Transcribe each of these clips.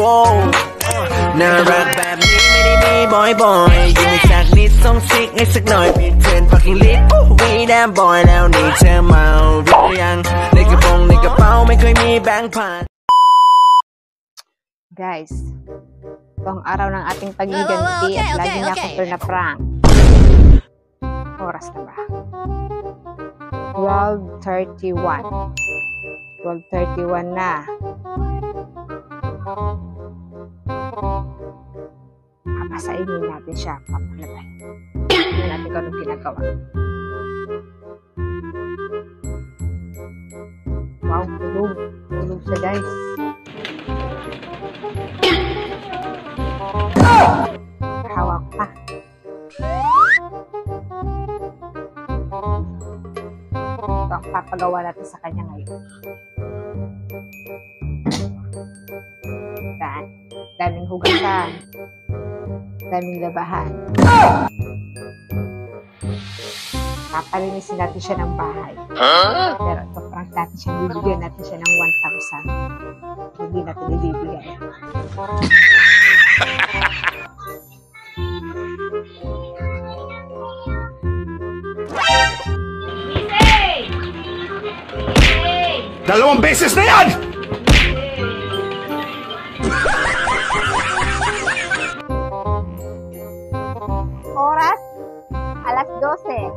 roll น่ารักแบบนี้ไม่ได้มีบ่อยๆอยู่ในจากนิดส่งซิกให้สักหน่อยพี่เทรน fucking lit วีแดมบอยแล้วนี่เธอเมาหรือยังในกระโปรงในกระเป๋าไม่เคยมีแบงค์พัน Guys, ito ang araw ng ating pagiganti at lagi na akong pinaprank. Oras na ba? 12:31. 12:31 na. Papasainin natin siya. Papalabay. Tignan natin kung anong ginagawa. Wow, tulog. Tulog siya, guys. Hawak pa. Ito ang papagawa natin sa kanya ngayon. Yan. Daming hugasan. Daming labahan. Papalinisin natin siya ng bahay. Pero ito, prank natin siya. Bibigyan natin siya ng 1,000. Hindi natin ibibigay. Dalawang beses na yan! Oras, alas 12.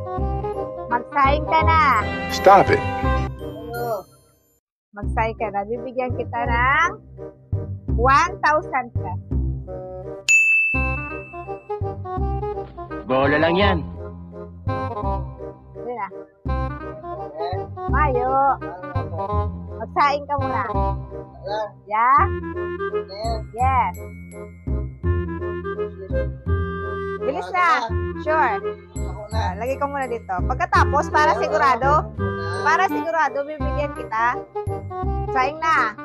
Magsaing ka na. Stop it. Magsaing ka na. Bibigyan kita ng 1,000 ka. Bola lang yan. Hindi na. Mayo. Magsaing ka muna. Yeah? Yes. Bilis na. Sure. Lagay ko muna dito. Pagkatapos, para sigurado, bibigyan kita. Saing na.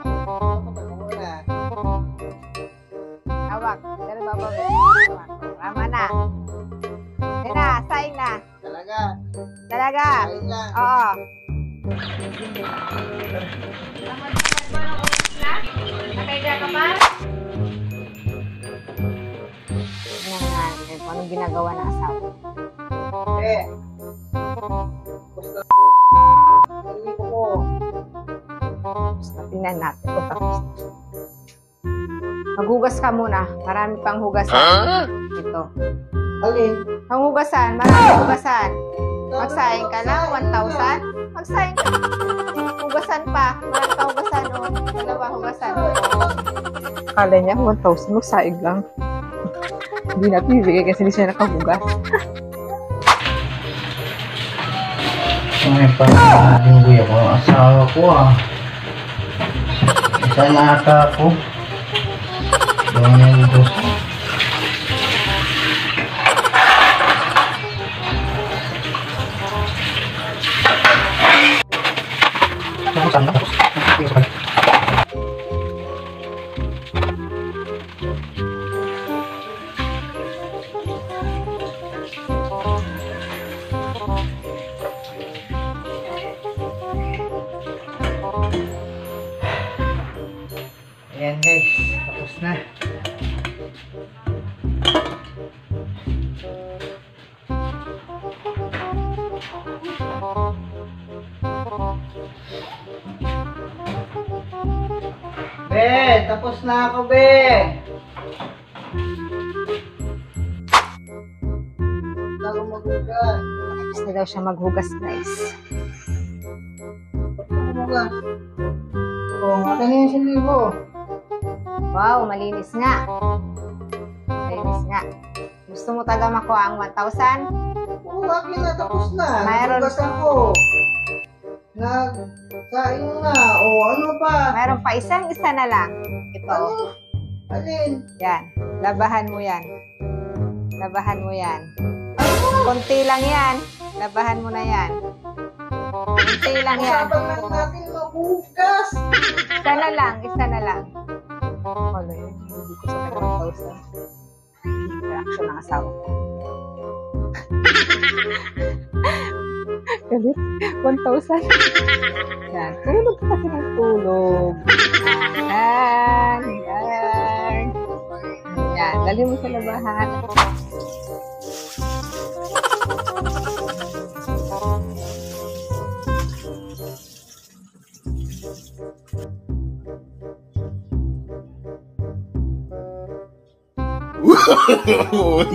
Hawak. Dari baba. Hawak. Tama na. Yan na. Saing na. Talaga. Oo. Nakaiga ka pa? Tingnan natin kung anong ginagawa ng asawa. Basta tingnan natin kung tapos. Maghugas ka muna. Marami pang hugasan. Ito. Alin? Panghugasan. Marami hugasan. Magsaing ka na, 1,000. Magsaing ka. Hugasan pa. Marami pa hugasan. O. Dalawa hugasan. Akala niya, 1,000. Magsaing lang. Hindi natin bibigay kasi hindi siya nakahugas. May pangalinggoy ako ang asawa ko Isa na ata ako. Doon yung gusto. Ayan guys, tapos na. Be, tapos na ako, be. Ako maghugas. Tapos na daw siya maghugas, guys. Maghugas. Akin na yung silibo. Wow, malinis nga. Malinis nga. Gusto mo talaga makuha ang 1,000? Oo, akin na, tapos na. Mayroon. Maghugas ako. Nagsaing na. O, ano pa? Mayroon pa isa na lang. Ito. Ano? Alin? Yan. Labahan mo yan. Labahan mo yan. Ano? Konti lang yan. Labahan mo na yan. Konti lang yan. Usapan lang natin maghugas. Isa na lang. Isa na lang. Ano yun? Hindi ko sa taga 1,000. Reaction ng asawa ko. Galit. 1,000. Yan. Tulog ka kasi ng tulog. Yan. Yan. Dali mo sa labahan.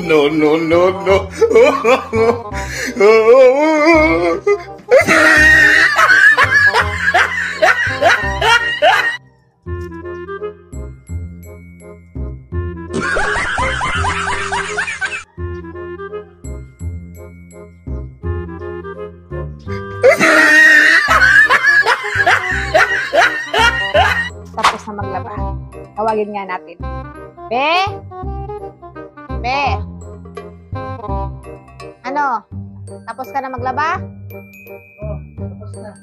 No, no, no, no. Tapos na maglaba. Tawagin nga natin. Be? Be? Ano? Tapos ka na maglaba? Oh, tapos na.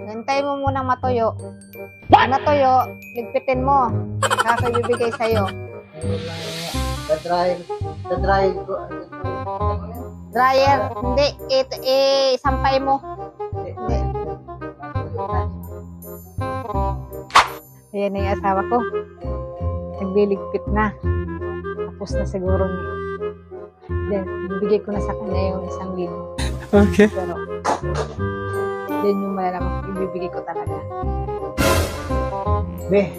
Hintay mo munang matuyo. Pag natuyo, ligpitin mo. Saka ko ibibigay sa'yo. Dadry ko. Dryer, hindi. Sampay mo. Hindi. Ayan na yung asawa ko. Nagliligpit na. Tapos na siguro niya. Then, bibigay ko na sa kanya yung 1,000. Okay. Pero, then yung malalaman ko, ibibigay ko talaga. Be.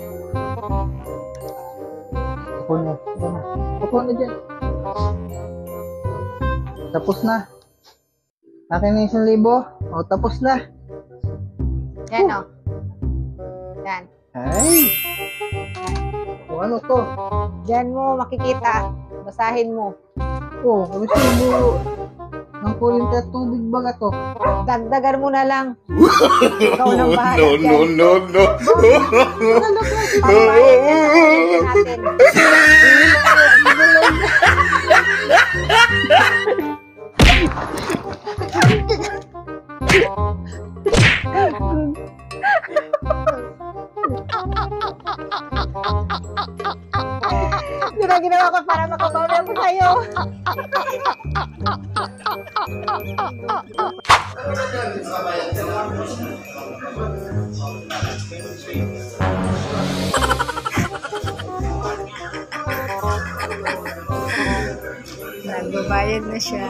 Upo na. Upo na dyan. Tapos na. Akin na 1,000. O, tapos na. Yan o. Yan. Ay. O, ano to? Diyan mo makikita. Basahin mo. O, resibo ng kuryente at tubig baga to. Dagdagan mo na lang. Ikaw nang bahala No, no, dyan. no, no. Pambayad na sa kuryente natin. Yun ang ginawa ko para makabawi ako sa'yo. Nagbabayad na siya.